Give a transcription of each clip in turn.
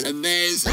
database.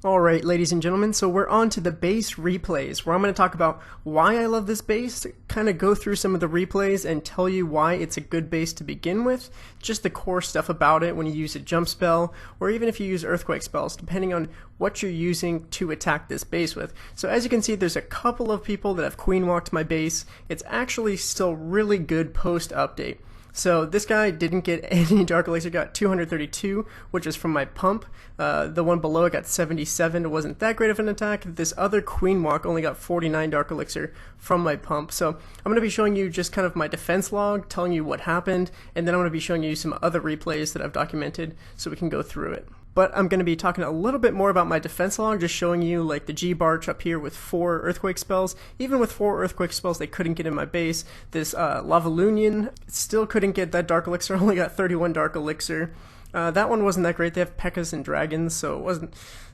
Alright, ladies and gentlemen, so we're on to the base replays, where I'm going to talk about why I love this base, kind of go through some of the replays and tell you why it's a good base to begin with, just the core stuff about it when you use a jump spell, or even if you use earthquake spells, depending on what you're using to attack this base with. So as you can see, there's a couple of people that have queen walked my base. It's actually still really good post-update. So this guy didn't get any Dark Elixir, got 232, which is from my pump. The one below it got 77, it wasn't that great of an attack. This other Queen Walk only got 49 Dark Elixir from my pump. So I'm going to be showing you just kind of my defense log, telling you what happened, and then I'm going to be showing you some other replays that I've documented so we can go through it. But I'm going to be talking a little bit more about my defense log, just showing you like the G-Barch up here with 4 Earthquake spells. Even with 4 Earthquake spells, they couldn't get in my base. This Lavalunian still couldn't get that Dark Elixir, only got 31 Dark Elixir. That one wasn't that great. They have P.E.K.K.A.s and dragons, so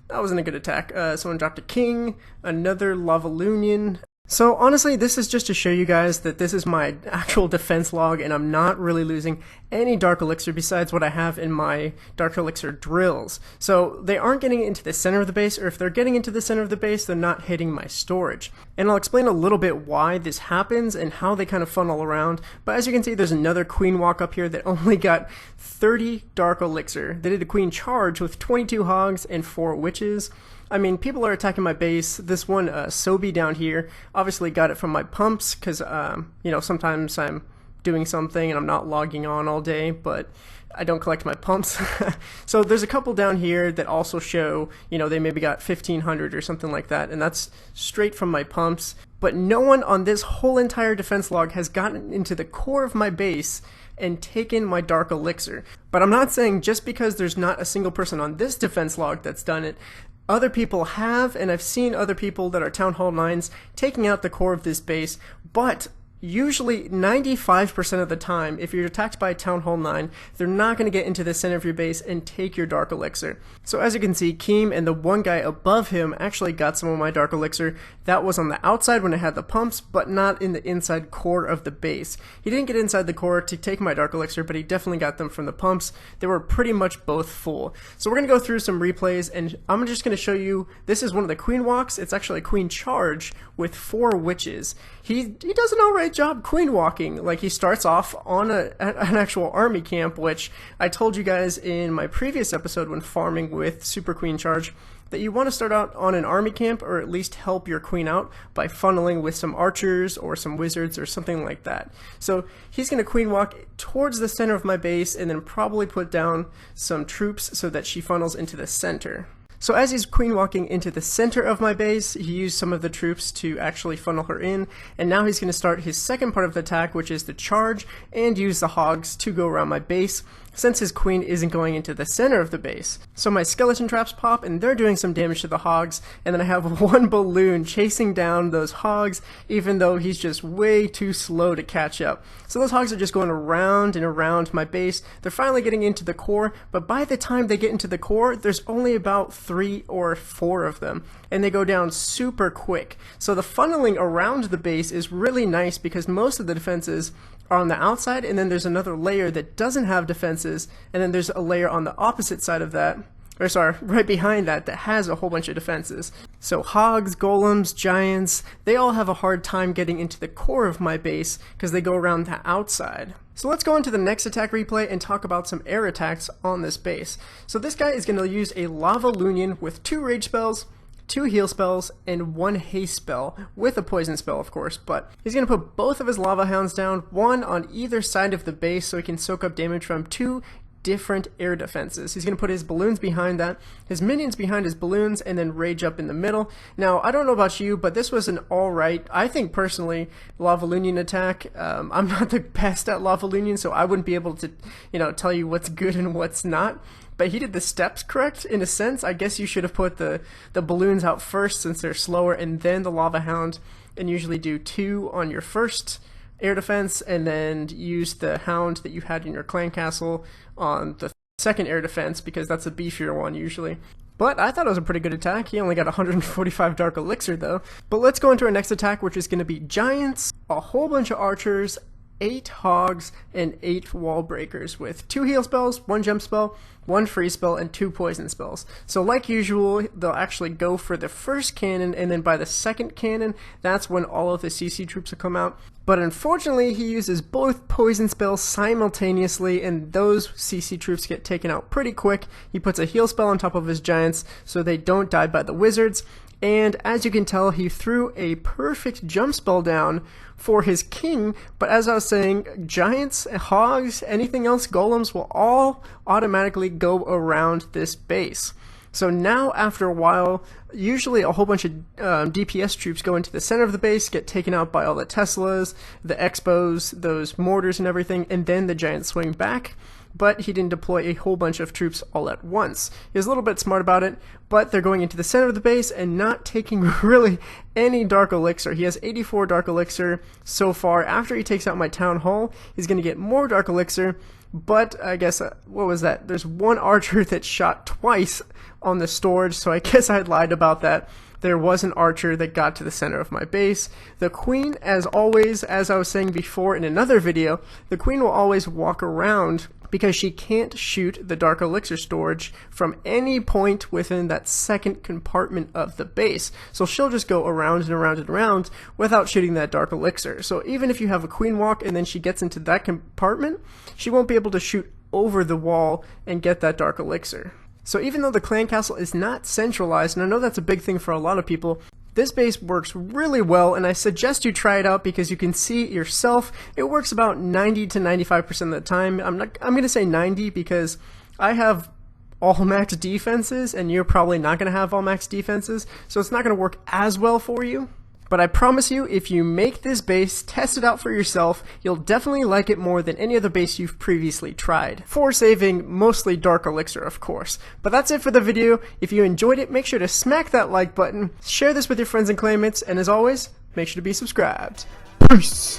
that wasn't a good attack. Someone dropped a king, another Lavalunian. So honestly, this is just to show you guys that this is my actual defense log and I'm not really losing any Dark Elixir besides what I have in my Dark Elixir drills. So they aren't getting into the center of the base, or if they're getting into the center of the base, they're not hitting my storage. And I'll explain a little bit why this happens and how they kind of funnel around. But as you can see, there's another Queen Walk up here that only got 30 Dark Elixir. They did a Queen Charge with 22 Hogs and 4 Witches. I mean, people are attacking my base. This one, Sobi down here, obviously got it from my pumps because, you know, sometimes I'm doing something and I'm not logging on all day, but I don't collect my pumps. So there's a couple down here that also show, you know, they maybe got 1,500 or something like that, and that's straight from my pumps. But no one on this whole entire defense log has gotten into the core of my base and taken my Dark Elixir. But I'm not saying just because there's not a single person on this defense log that's done it. Other people have, and I've seen other people that are Town Hall 9s taking out the core of this base, but usually 95% of the time, if you're attacked by a Town Hall 9, they're not going to get into the center of your base and take your Dark Elixir. So as you can see, Keem and the one guy above him actually got some of my Dark Elixir. That was on the outside when I had the pumps, but not in the inside core of the base. He didn't get inside the core to take my Dark Elixir, but he definitely got them from the pumps. They were pretty much both full. So we're going to go through some replays, and I'm just going to show you, this is one of the Queen Walks. It's actually a Queen Charge with 4 Witches. He does an alright job queen walking. Like, he starts off on an actual army camp, which I told you guys in my previous episode when farming with Super Queen Charge, that you want to start out on an army camp, or at least help your queen out by funneling with some archers or some wizards or something like that. So he's going to queen walk towards the center of my base and then probably put down some troops so that she funnels into the center. So as he's queen walking into the center of my base, he used some of the troops to actually funnel her in, and now he's going to start his second part of the attack, which is the charge, and use the hogs to go around my base, since his queen isn't going into the center of the base. So my skeleton traps pop, and they're doing some damage to the hogs, and then I have one balloon chasing down those hogs, even though he's just way too slow to catch up. So those hogs are just going around and around my base. They're finally getting into the core, but by the time they get into the core, there's only about 3 or 4 of them, and they go down super quick. So the funneling around the base is really nice because most of the defenses are on the outside, and then there's another layer that doesn't have defenses, and then there's a layer on the opposite side of that or sorry, right behind that has a whole bunch of defenses. So hogs, golems, giants, they all have a hard time getting into the core of my base because they go around the outside. So let's go into the next attack replay and talk about some air attacks on this base. So this guy is going to use a Lava Lunion with 2 rage spells, 2 heal spells, and 1 haste spell, with a poison spell of course, but he's going to put both of his lava hounds down, one on either side of the base so he can soak up damage from 2 different air defenses. He's going to put his balloons behind that, his minions behind his balloons, and then rage up in the middle. Now, I don't know about you, but this was an alright, I think personally, Lava Lunion attack. I'm not the best at Lava Lunion, so I wouldn't be able to, tell you what's good and what's not. But he did the steps correct, in a sense. I guess you should have put the balloons out first since they're slower, and then the Lava Hound, and usually do 2 on your first air defense, and then use the hound that you had in your clan castle on the second air defense, because that's a beefier one usually. But I thought it was a pretty good attack. He only got 145 Dark Elixir though. But let's go into our next attack, which is going to be giants, a whole bunch of archers, 8 hogs, and 8 wall breakers with 2 heal spells, 1 jump spell, 1 free spell, and 2 poison spells. So like usual, they'll actually go for the first cannon, and then by the second cannon, that's when all of the CC troops will come out. But unfortunately, he uses both poison spells simultaneously, and those CC troops get taken out pretty quick. He puts a heal spell on top of his giants so they don't die by the wizards. And as you can tell, he threw a perfect jump spell down for his king, but as I was saying, giants, hogs, anything else, golems will all automatically go around this base. So now after a while, usually a whole bunch of DPS troops go into the center of the base, get taken out by all the Teslas, the Expos, those mortars and everything, and then the giants swing back. But he didn't deploy a whole bunch of troops all at once. He was a little bit smart about it, but they're going into the center of the base and not taking really any Dark Elixir. He has 84 Dark Elixir so far. After he takes out my Town Hall, he's going to get more Dark Elixir, but I guess, what was that? There's 1 archer that shot twice on the storage, so I guess I lied about that. There was an archer that got to the center of my base. The queen, as always, as I was saying before in another video, the queen will always walk around because she can't shoot the Dark Elixir storage from any point within that second compartment of the base. So she'll just go around and around and around without shooting that Dark Elixir. So even if you have a queen walk and then she gets into that compartment, she won't be able to shoot over the wall and get that Dark Elixir. So even though the clan castle is not centralized, and I know that's a big thing for a lot of people, this base works really well, and I suggest you try it out because you can see it yourself. It works about 90 to 95% of the time. I'm going to say 90 because I have all max defenses, and you're probably not going to have all max defenses, so it's not going to work as well for you. But I promise you, if you make this base, test it out for yourself, you'll definitely like it more than any other base you've previously tried. For saving mostly Dark Elixir, of course. But that's it for the video. If you enjoyed it, make sure to smack that like button, share this with your friends and clanmates, and as always, make sure to be subscribed. Peace!